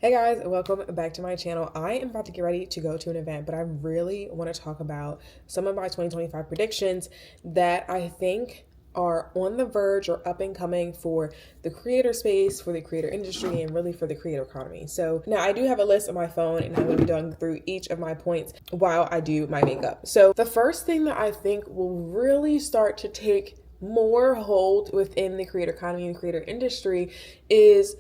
Hey guys, welcome back to my channel. I am about to get ready to go to an event, but I really want to talk about some of my 2025 predictions that I think are on the verge or up and coming for the creator space, for the creator industry, and really for the creator economy. So now I do have a list on my phone and I'm going to be going through each of my points while I do my makeup. So the first thing that I think will really start to take more hold within the creator economy and creator industry is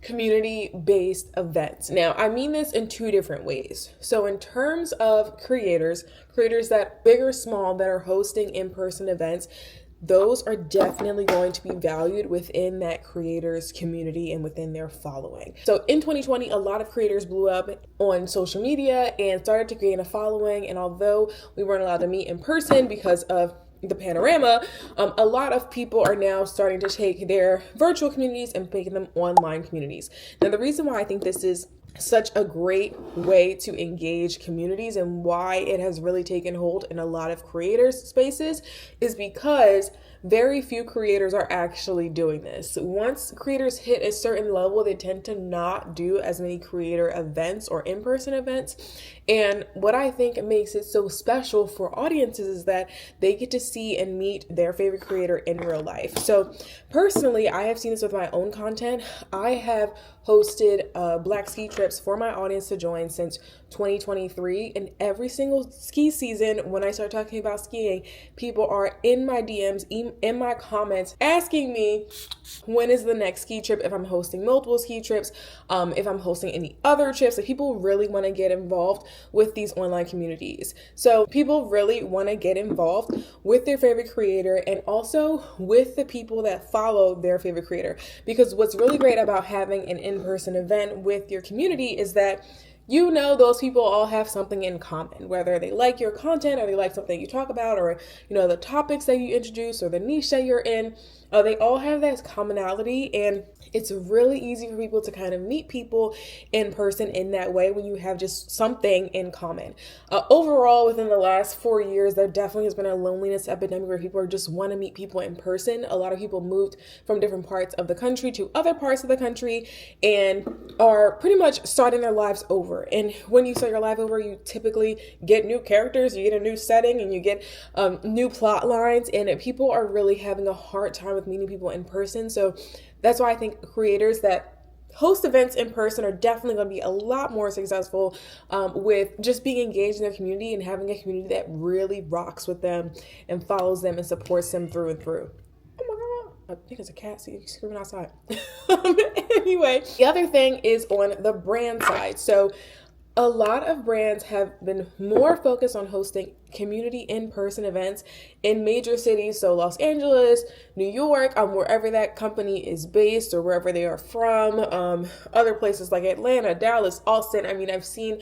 community-based events. Now, I mean this in two different ways. So in terms of creators that big or small that are hosting in-person events, those are definitely going to be valued within that creators community and within their following. So in 2020, a lot of creators blew up on social media and started to gain a following. And although we weren't allowed to meet in person because of the panorama, a lot of people are now starting to take their virtual communities and making them online communities. Now, the reason why I think this is such a great way to engage communities and why it has really taken hold in a lot of creators spaces is because very few creators are actually doing this. Once creators hit a certain level, they tend to not do as many creator events or in-person events. And what I think makes it so special for audiences is that they get to see and meet their favorite creator in real life. So personally, I have seen this with my own content. I have hosted black ski trips for my audience to join since 2023, and every single ski season when I start talking about skiing, people are in my DMs, in my comments asking me when is the next ski trip, if I'm hosting multiple ski trips, if I'm hosting any other trips. And people really want to get involved with these online communities. So people really want to get involved with their favorite creator and also with the people that follow their favorite creator, because what's really great about having an in-person event with your community is that you know those people all have something in common, whether they like your content or they like something you talk about, or the topics that you introduce or the niche that you're in. They all have that commonality, and it's really easy for people to kind of meet people in person in that way when you have just something in common. Overall, within the last 4 years, there definitely has been a loneliness epidemic where people just want to meet people in person. A lot of people moved from different parts of the country to other parts of the country and are pretty much starting their lives over. And when you start your life over, you typically get new characters, you get a new setting, and you get new plot lines, and people are really having a hard time with meeting people in person. So that's why I think creators that host events in person are definitely going to be a lot more successful with just being engaged in their community and having a community that really rocks with them and follows them and supports them through and through. Oh my God, I think it's a cat screaming outside. Anyway, the other thing is on the brand side. So a lot of brands have been more focused on hosting community in-person events in major cities. So Los Angeles, New York, wherever that company is based or wherever they are from, other places like Atlanta, Dallas, Austin. I mean, I've seen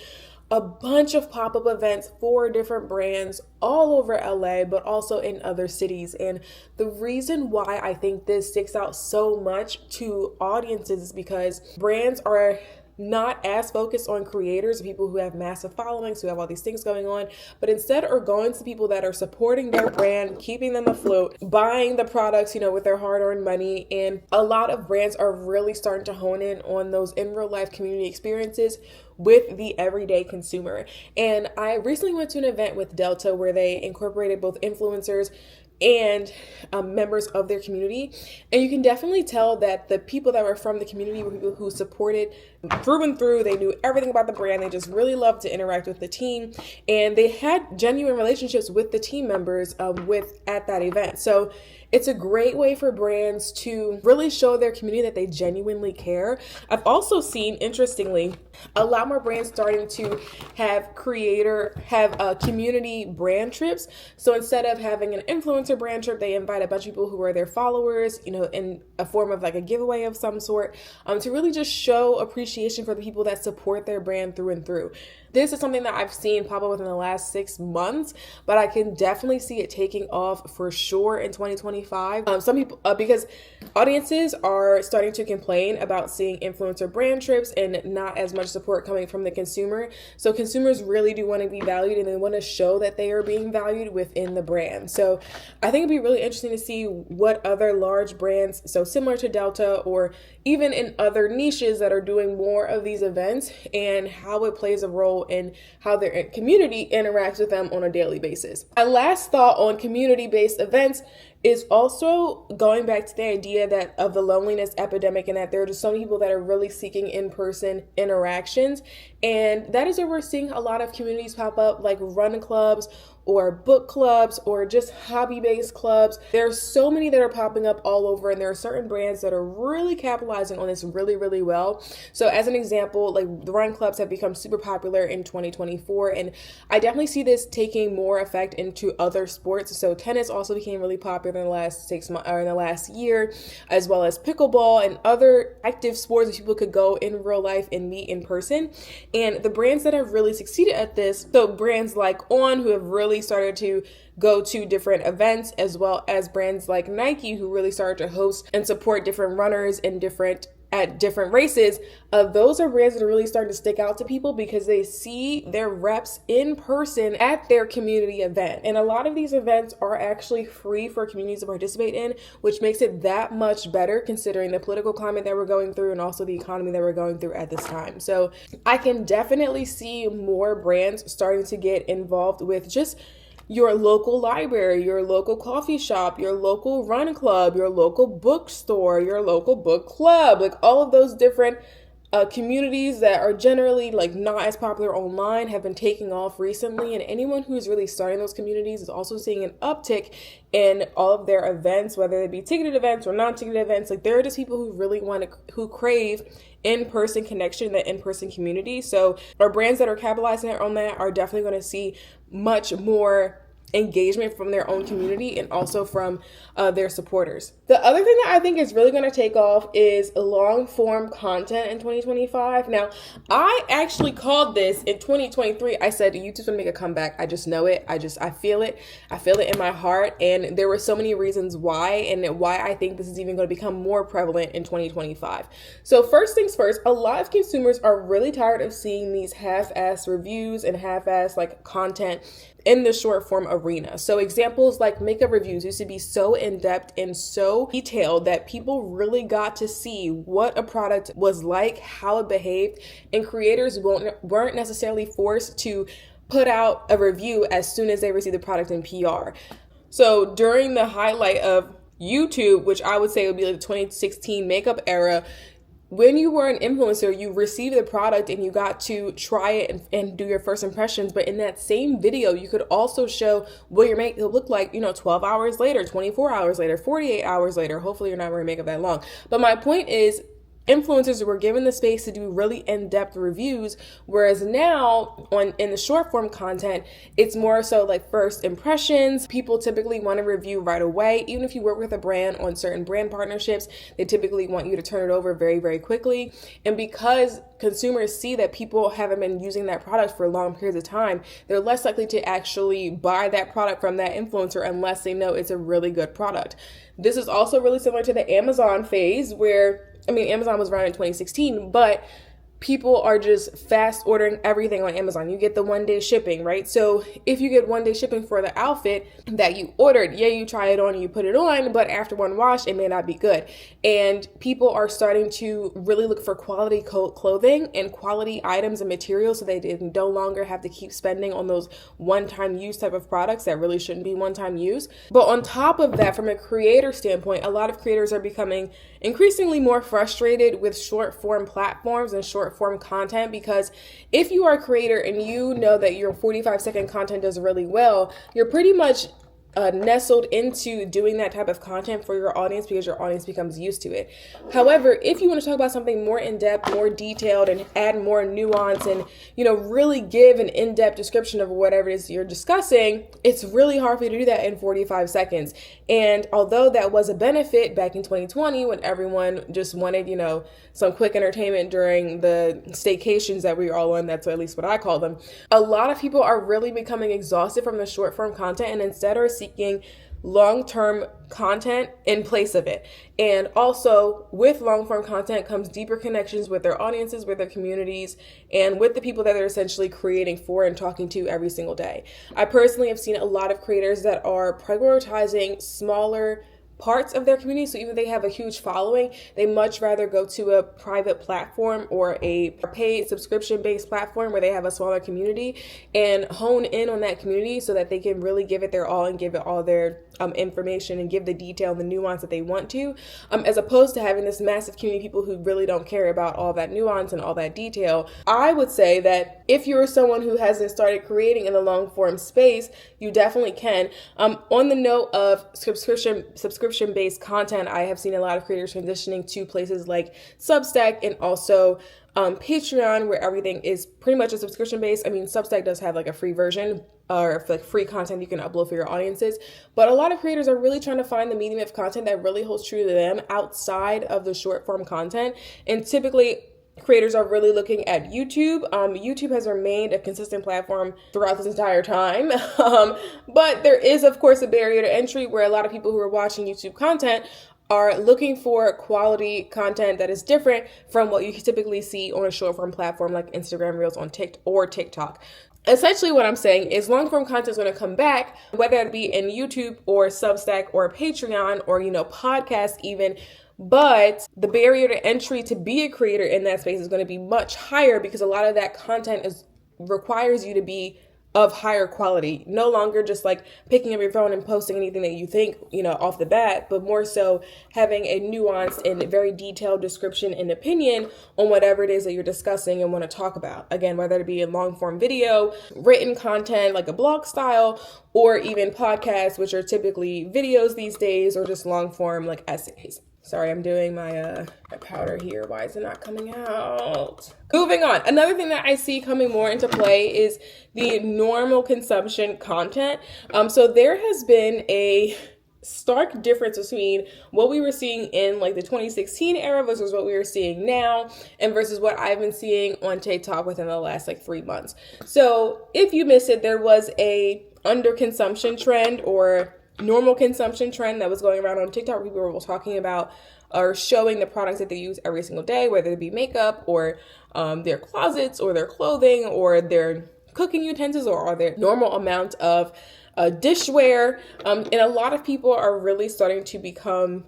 a bunch of pop-up events for different brands all over LA, but also in other cities. And the reason why I think this sticks out so much to audiences is because brands are not as focused on creators, people who have massive followings, who have all these things going on, but instead are going to people that are supporting their brand, keeping them afloat, buying the products, with their hard-earned money. And a lot of brands are really starting to hone in on those in real life community experiences with the everyday consumer. And I recently went to an event with Delta where they incorporated both influencers and members of their community. And you can definitely tell that the people that were from the community were people who supported through and through. They knew everything about the brand. They just really loved to interact with the team. And they had genuine relationships with the team members at that event. So it's a great way for brands to really show their community that they genuinely care. I've also seen, interestingly, a lot more brands starting to have community brand trips. So instead of having an influencer brand trip, they invite a bunch of people who are their followers, in a form of like a giveaway of some sort, to really just show appreciation for the people that support their brand through and through. This is something that I've seen pop up within the last 6 months, but I can definitely see it taking off for sure in 2025. Some people, because audiences are starting to complain about seeing influencer brand trips and not as much support coming from the consumer. So consumers really do want to be valued, and they want to show that they are being valued within the brand. So I think it'd be really interesting to see what other large brands, so similar to Delta or even in other niches that are doing more of these events, and how it plays a role in how their community interacts with them on a daily basis. My last thought on community-based events is also going back to the idea that of the loneliness epidemic, and that there are just so many people that are really seeking in-person interactions. And that is where we're seeing a lot of communities pop up, like run clubs or book clubs or just hobby-based clubs. There are so many that are popping up all over, and there are certain brands that are really capitalizing on this really, really well. So as an example, like the run clubs have become super popular in 2024, and I definitely see this taking more effect into other sports. So tennis also became really popular in the last 6 months or in the last year, as well as pickleball and other active sports that people could go in real life and meet in person. And the brands that have really succeeded at this, so brands like On, who have really started to go to different events, as well as brands like Nike, who really started to host and support different runners in different races. Those are brands that are really starting to stick out to people because they see their reps in person at their community event. And a lot of these events are actually free for communities to participate in, which makes it that much better considering the political climate that we're going through and also the economy that we're going through at this time. So I can definitely see more brands starting to get involved with just your local library, your local coffee shop, your local run club, your local bookstore, your local book club, like all of those different communities that are generally like not as popular online have been taking off recently. And anyone who's really starting those communities is also seeing an uptick in all of their events, whether they be ticketed events or non-ticketed events. Like there are just people who really who crave in-person connection, that in-person community. So our brands that are capitalizing on that are definitely going to see much more engagement from their own community and also from their supporters. The other thing that I think is really going to take off is long form content in 2025. Now, I actually called this in 2023. I said YouTube's going to make a comeback. I just know it. I feel it. I feel it in my heart. And there were so many reasons why, and why I think this is even going to become more prevalent in 2025. So first things first, a lot of consumers are really tired of seeing these half-ass reviews and half-ass like content in the short form arena. So examples like makeup reviews used to be so in-depth and so detailed that people really got to see what a product was like, how it behaved, and creators weren't necessarily forced to put out a review as soon as they receive the product in PR. So during the highlight of YouTube, which I would say would be like the 2016 makeup era, when you were an influencer, you received the product and you got to try it and do your first impressions. But in that same video, you could also show what your makeup looked like, 12 hours later, 24 hours later, 48 hours later. Hopefully you're not wearing makeup that long. But my point is, influencers were given the space to do really in-depth reviews, whereas now in the short form content, it's more so like first impressions. People typically want to review right away. Even if you work with a brand on certain brand partnerships, they typically want you to turn it over very, very quickly. And because consumers see that people haven't been using that product for long periods of time, they're less likely to actually buy that product from that influencer unless they know it's a really good product. This is also really similar to the Amazon phase where Amazon was around in 2016, but people are just fast ordering everything on Amazon. You get the 1-day shipping, right? So if you get 1-day shipping for the outfit that you ordered, you try it on and you put it on, but after one wash, it may not be good. And people are starting to really look for quality clothing and quality items and materials, so they no longer have to keep spending on those one-time use type of products that really shouldn't be one-time use. But on top of that, from a creator standpoint, a lot of creators are becoming increasingly more frustrated with short form platforms and short form content, because if you are a creator and you know that your 45-second content does really well, you're pretty much nestled into doing that type of content for your audience because your audience becomes used to it. However, if you want to talk about something more in-depth, more detailed, and add more nuance and, really give an in-depth description of whatever it is you're discussing, it's really hard for you to do that in 45 seconds. And although that was a benefit back in 2020 when everyone just wanted, some quick entertainment during the staycations that we were all on, that's at least what I call them, a lot of people are really becoming exhausted from the short form content and instead are seeking long-term content in place of it. And also with long-form content comes deeper connections with their audiences, with their communities, and with the people that they're essentially creating for and talking to every single day. I personally have seen a lot of creators that are prioritizing smaller parts of their community. So even if they have a huge following, they much rather go to a private platform or a paid subscription-based platform where they have a smaller community and hone in on that community so that they can really give it their all and give it all their information and give the detail and the nuance that they want to, as opposed to having this massive community of people who really don't care about all that nuance and all that detail. I would say that if you're someone who hasn't started creating in the long form space, you definitely can. On the note of subscription-based content, I have seen a lot of creators transitioning to places like Substack and also Patreon, where everything is pretty much a subscription based. I mean, Substack does have like a free version or like free content you can upload for your audiences, but a lot of creators are really trying to find the medium of content that really holds true to them outside of the short form content. And typically creators are really looking at YouTube. YouTube has remained a consistent platform throughout this entire time. But there is, of course, a barrier to entry where a lot of people who are watching YouTube content are looking for quality content that is different from what you typically see on a short form platform like Instagram Reels on TikTok. Essentially what I'm saying is long form content is going to come back, whether it be in YouTube or Substack or Patreon or, podcasts even. But the barrier to entry to be a creator in that space is going to be much higher because a lot of that content requires you to be of higher quality, no longer just like picking up your phone and posting anything that you think, off the bat, but more so having a nuanced and very detailed description and opinion on whatever it is that you're discussing and want to talk about. Again, whether it be in long form video, written content like a blog style, or even podcasts, which are typically videos these days, or just long form like essays. Sorry, I'm doing my powder here. Why is it not coming out? Moving on. Another thing that I see coming more into play is the normal consumption content. So there has been a stark difference between what we were seeing in like the 2016 era versus what we are seeing now and versus what I've been seeing on TikTok within the last 3 months. So if you missed it, there was a underconsumption trend or normal consumption trend that was going around on TikTok. People were talking about or showing the products that they use every single day, whether it be makeup or their closets or their clothing or their cooking utensils or their normal amount of dishware. And a lot of people are really starting to become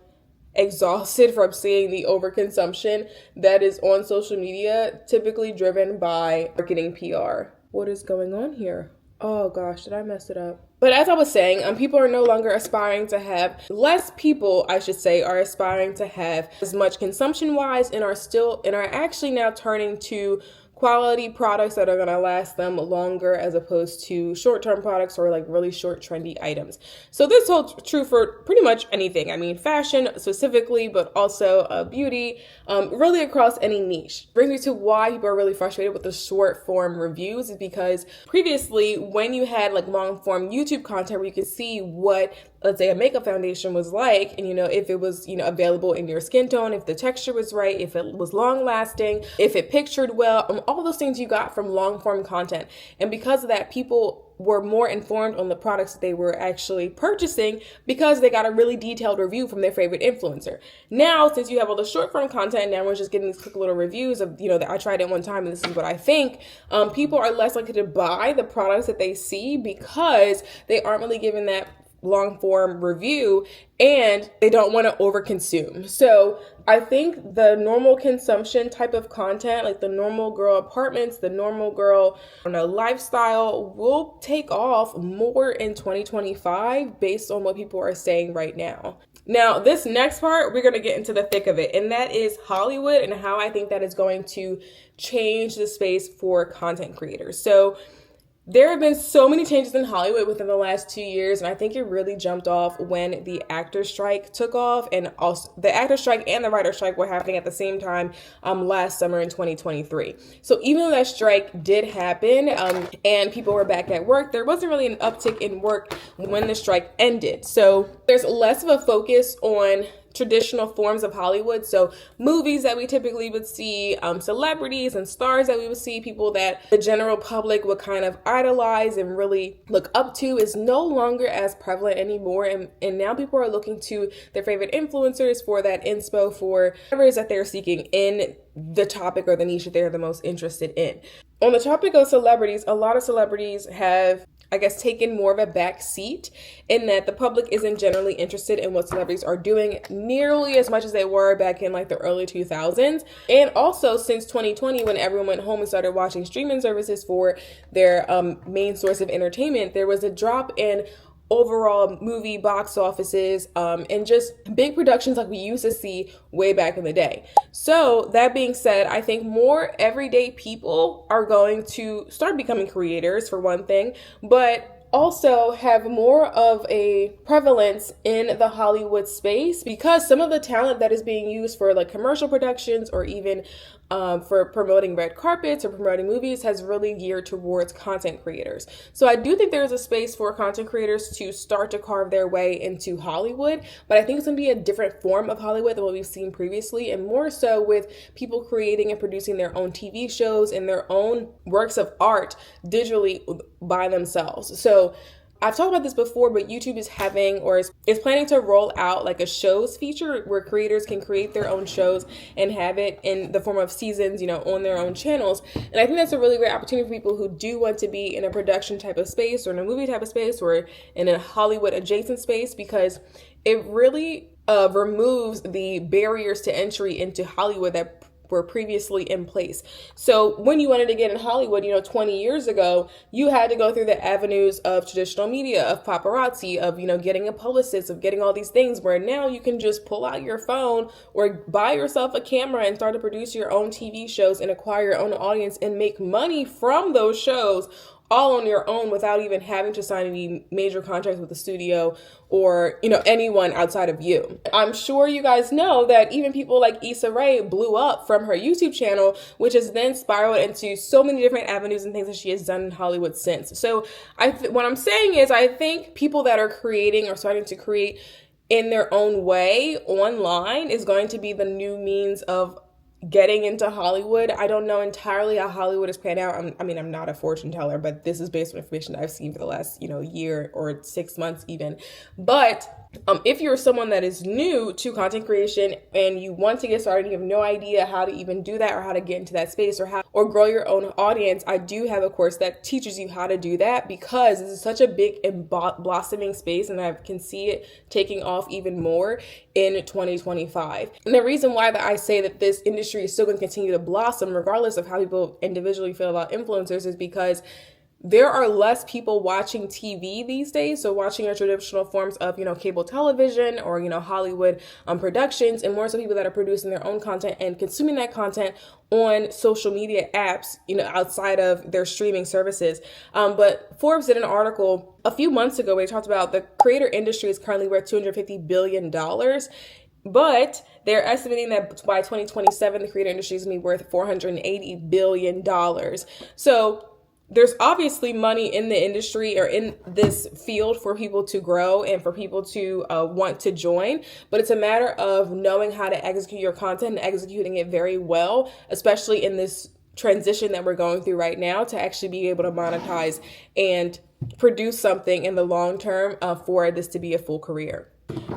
exhausted from seeing the overconsumption that is on social media, typically driven by marketing PR. What is going on here? Oh gosh, did I mess it up? But as I was saying, people are no longer aspiring to have, less people, I should say, are aspiring to have as much consumption-wise and are actually now turning to quality products that are going to last them longer as opposed to short-term products or like really short trendy items. So this holds true for pretty much anything. I mean, fashion specifically, but also beauty, really across any niche. Brings me to why people are really frustrated with the short form reviews is because previously when you had like long form YouTube content where you could see what, let's say, a makeup foundation was like, and if it was available in your skin tone, if the texture was right, if it was long lasting, if it pictured well, all those things you got from long form content. And because of that, people were more informed on the products that they were actually purchasing because they got a really detailed review from their favorite influencer. Now, since you have all the short form content, now we're just getting these quick little reviews of, that I tried it one time and this is what I think. People are less likely to buy the products that they see because they aren't really given that long form review and they don't want to overconsume. So I think the normal consumption type of content, like the normal girl apartments, the normal girl lifestyle, will take off more in 2025 based on what people are saying right now. Now, this next part, we're going to get into the thick of it, and that is Hollywood and how I think that is going to change the space for content creators. So There have been so many changes in Hollywood within the last 2 years, and I think it really jumped off when the actor strike took off, and also the actor strike and the writer strike were happening at the same time last summer in 2023. So even though that strike did happen and people were back at work, there wasn't really an uptick in work when the strike ended. So there's less of a focus on traditional forms of Hollywood. So movies that we typically would see, celebrities and stars that we would see, people that the general public would kind of idolize and really look up to is no longer as prevalent anymore. And now people are looking to their favorite influencers for that inspo, for whatever it is that they're seeking in the topic or the niche that they're the most interested in. On the topic of celebrities, a lot of celebrities have, I guess, taken more of a back seat in that the public isn't generally interested in what celebrities are doing nearly as much as they were back in like the early 2000s. And also since 2020, when everyone went home and started watching streaming services for their main source of entertainment, there was a drop in overall movie box offices and just big productions like we used to see way back in the day. So that being said, I think more everyday people are going to start becoming creators, for one thing, but also have more of a prevalence in the Hollywood space, because some of the talent that is being used for like commercial productions or even for promoting red carpets or promoting movies has really geared towards content creators. So I do think there's a space for content creators to start to carve their way into Hollywood, but I think it's going to be a different form of Hollywood than what we've seen previously, and more so with people creating and producing their own TV shows and their own works of art digitally by themselves. So I've talked about this before, but YouTube is having or is planning to roll out like a shows feature where creators can create their own shows and have it in the form of seasons, on their own channels. And I think that's a really great opportunity for people who do want to be in a production type of space or in a movie type of space or in a Hollywood adjacent space, because it really removes the barriers to entry into Hollywood that were previously in place. So when you wanted to get in Hollywood, 20 years ago, you had to go through the avenues of traditional media, of paparazzi, of, getting a publicist, of getting all these things, where now you can just pull out your phone or buy yourself a camera and start to produce your own TV shows and acquire your own audience and make money from those shows all on your own without even having to sign any major contracts with the studio or, anyone outside of you. I'm sure you guys know that even people like Issa Rae blew up from her YouTube channel, which has then spiraled into so many different avenues and things that she has done in Hollywood since. So what I'm saying is I think people that are creating or starting to create in their own way online is going to be the new means of getting into Hollywood. I don't know entirely how Hollywood is panned out. I'm not a fortune teller, but this is based on information that I've seen for the last, year or 6 months even. But if you're someone that is new to content creation and you want to get started, you have no idea how to even do that or how to get into that space or grow your own audience, I do have a course that teaches you how to do that, because this is such a big and blossoming space, and I can see it taking off even more in 2025. And the reason why that I say that this industry is still going to continue to blossom regardless of how people individually feel about influencers is because there are less people watching TV these days, so watching your traditional forms of, cable television or, Hollywood productions, and more so people that are producing their own content and consuming that content on social media apps, outside of their streaming services. But Forbes did an article a few months ago where they talked about the creator industry is currently worth $250 billion. But they're estimating that by 2027, the creator industry is going to be worth $480 billion. So there's obviously money in the industry or in this field for people to grow and for people to want to join, but it's a matter of knowing how to execute your content and executing it very well, especially in this transition that we're going through right now, to actually be able to monetize and produce something in the long term for this to be a full career.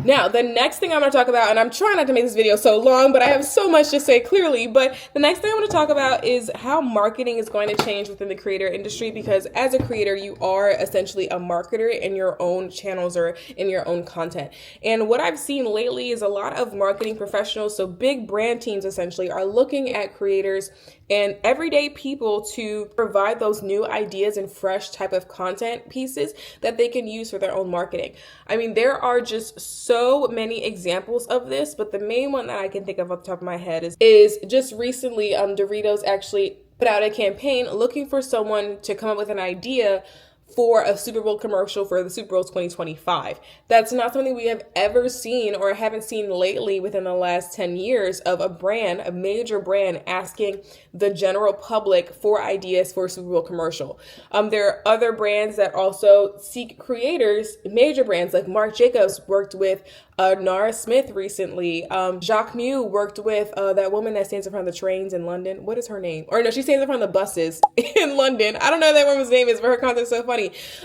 Now, the next thing I'm going to talk about, and I'm trying not to make this video so long, but I have so much to say clearly, but the next thing I want to talk about is how marketing is going to change within the creator industry, because as a creator, you are essentially a marketer in your own channels or in your own content. And what I've seen lately is a lot of marketing professionals, so big brand teams essentially, are looking at creators and everyday people to provide those new ideas and fresh type of content pieces that they can use for their own marketing. I mean, there are just so many examples of this, but the main one that I can think of off the top of my head is just recently, Doritos actually put out a campaign looking for someone to come up with an idea for a Super Bowl commercial for the Super Bowl 2025. That's not something we have ever seen or haven't seen lately within the last 10 years of a brand, a major brand, asking the general public for ideas for a Super Bowl commercial. There are other brands that also seek creators, major brands like Marc Jacobs worked with Nara Smith recently. Jacques Mew worked with that woman that stands in front of the trains in London. What is her name? Or no, she stands in front of the buses in London. I don't know what that woman's name is, but her content's so funny.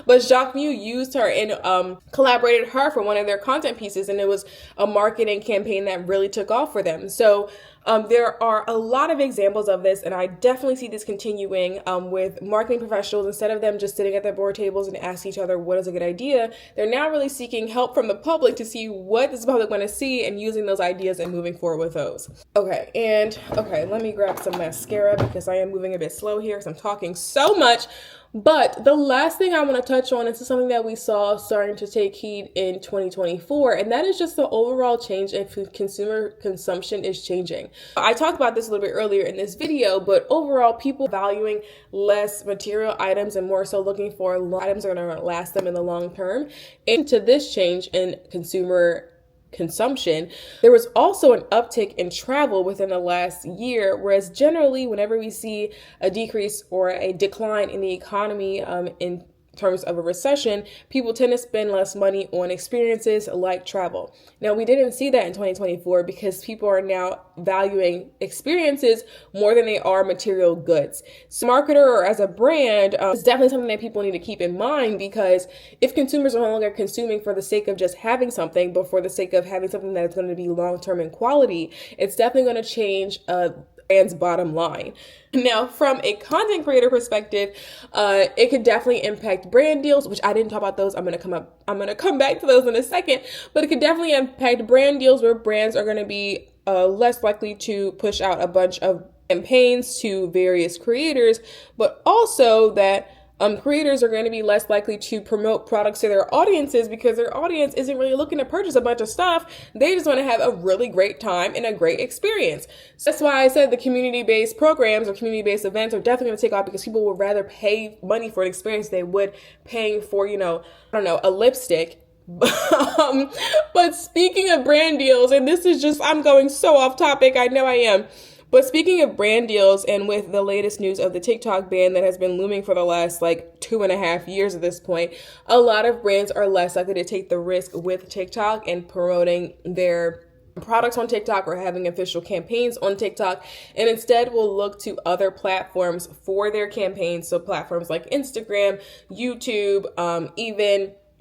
But Jacques Mew used her and collaborated her for one of their content pieces, and it was a marketing campaign that really took off for them. So there are a lot of examples of this, and I definitely see this continuing with marketing professionals. Instead of them just sitting at their board tables and asking each other what is a good idea, they're now really seeking help from the public to see what is the public want to see and using those ideas and moving forward with those. Okay, let me grab some mascara because I am moving a bit slow here because I'm talking so much. But the last thing I want to touch on is something that we saw starting to take heed in 2024, and that is just the overall change in consumer consumption is changing. I talked about this a little bit earlier in this video, but overall people valuing less material items and more so looking for items that are going to last them in the long term. And to this change in consumer consumption, there was also an uptick in travel within the last year, whereas generally whenever we see a decrease or a decline in the economy in terms of a recession, people tend to spend less money on experiences like travel. Now, we didn't see that in 2024 because people are now valuing experiences more than they are material goods. So, marketer or as a brand, it's definitely something that people need to keep in mind, because if consumers are no longer consuming for the sake of just having something, but for the sake of having something that is going to be long-term in quality, it's definitely going to change brand's bottom line. Now, from a content creator perspective, it could definitely impact brand deals, which I didn't talk about those. I'm gonna come back to those in a second, but it could definitely impact brand deals where brands are gonna be less likely to push out a bunch of campaigns to various creators, but also that creators are going to be less likely to promote products to their audiences because their audience isn't really looking to purchase a bunch of stuff. They just want to have a really great time and a great experience. So that's why I said the community-based programs or community-based events are definitely going to take off, because people would rather pay money for an experience than they would paying for, a lipstick. But speaking of brand deals, and this is just, I'm going so off topic, I know I am. But speaking of brand deals, and with the latest news of the TikTok ban that has been looming for the last 2.5 years at this point, a lot of brands are less likely to take the risk with TikTok and promoting their products on TikTok or having official campaigns on TikTok, and instead will look to other platforms for their campaigns. So platforms like Instagram, YouTube,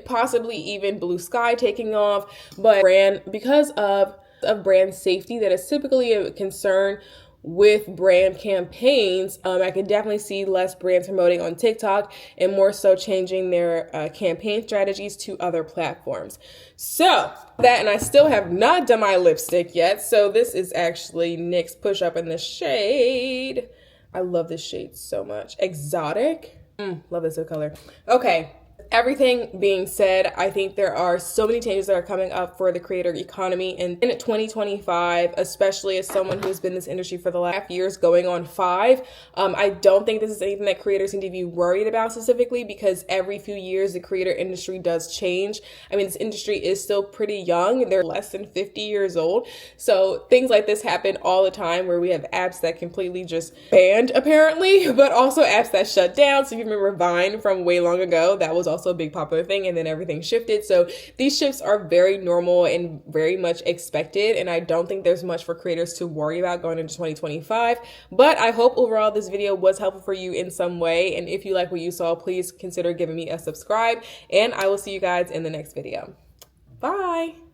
possibly even Blue Sky taking off. But because of brand safety, that is typically a concern with brand campaigns, I can definitely see less brands promoting on TikTok and more so changing their campaign strategies to other platforms. So that, and I still have not done my lipstick yet. So this is actually NYX Push Up in the shade. I love this shade so much. Exotic. Love this color. Okay. Everything being said, I think there are so many changes that are coming up for the creator economy in 2025, especially as someone who's been in this industry for the last years going on 5. I don't think this is anything that creators need to be worried about specifically, because every few years the creator industry does change. I mean, this industry is still pretty young. They're less than 50 years old. So things like this happen all the time, where we have apps that completely just banned apparently, but also apps that shut down. So if you remember Vine from way long ago, that was also a big popular thing, and then everything shifted. So these shifts are very normal and very much expected, and I don't think there's much for creators to worry about going into 2025. But I hope overall this video was helpful for you in some way, and if you like what you saw, please consider giving me a subscribe, and I will see you guys in the next video. Bye.